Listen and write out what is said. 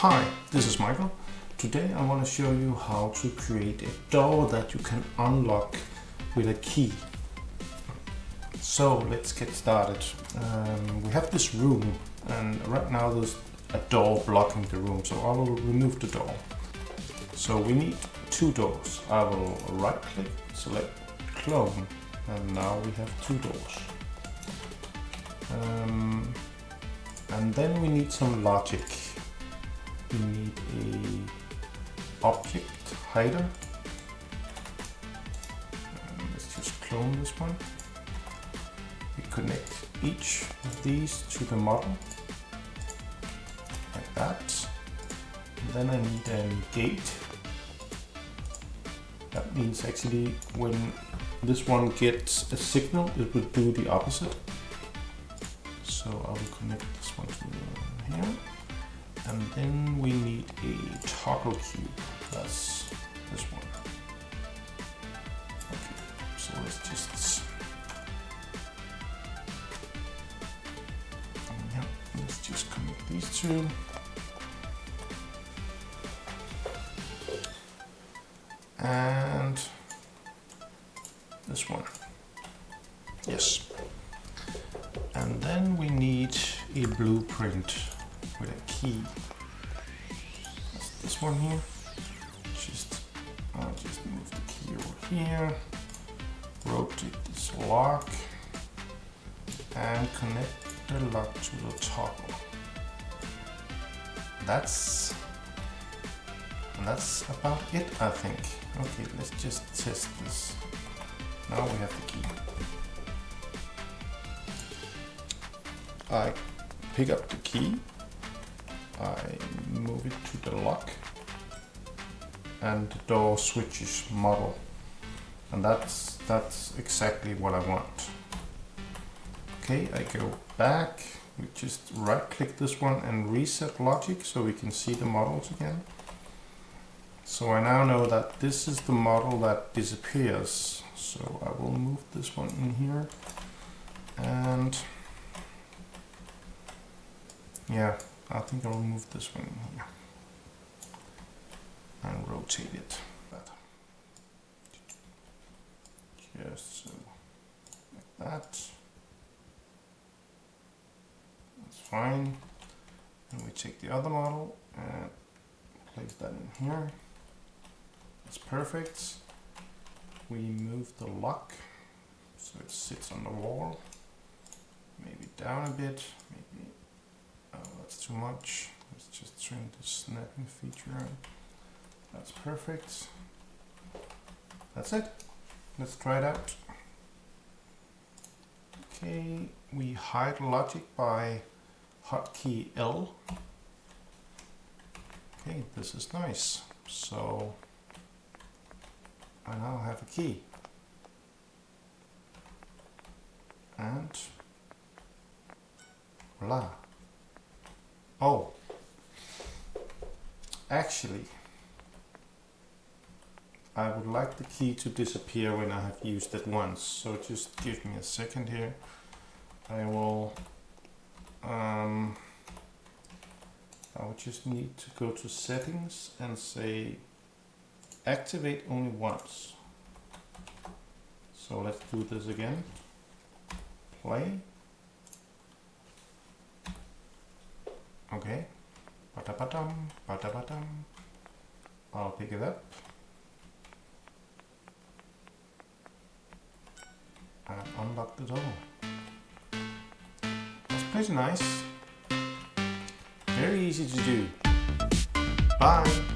Hi, this is Michael. Today I want to show you how to create a door that you can unlock with a key. So let's get started. We have this room and right now there's a door blocking the room, so I will remove the door. So we need two doors. I will right click, select clone, and now we have two doors. And then we need some logic. We need a object hider. Let's just clone this one. We connect each of these to the model like that. And then I need a gate. That means actually when this one gets a signal, it will do the opposite. So I will connect this one to here. And then we need a toggle cube. That's this one. Okay, so let's just connect these two. And this one. Yes. And then we need a blueprint with a key. That's this one here. I'll just move the key over here, rotate this lock, and connect the lock to the toggle. That's about it, I think. Okay, let's just test this. Now we have the key. I pick up the key, I move it to the lock, and the door switches model. And that's exactly what I want. Okay, I go back, we just right click this one and reset logic so we can see the models again. So I now know that this is the model that disappears. So I will move this one in here, and yeah, I think I'll move this one in here and rotate it. Just so like that. That's fine. And we take the other model and place that in here. That's perfect. We move the lock so it sits on the wall. Maybe down a bit, maybe. Oh, that's too much. Let's just trim the snapping feature out. That's perfect. That's it. Let's try it out. Okay, we hide logic by hotkey L. Okay, this is nice. So I now have a key. And voila. Oh, actually, I would like the key to disappear when I have used it once. So just give me a second here. I will just need to go to settings and say activate only once. So let's do this again. Play. Okay. Ba-da-ba-dum, ba-da-ba-dum. I'll pick it up. And unlock the door. That's pretty nice. Very easy to do. Bye.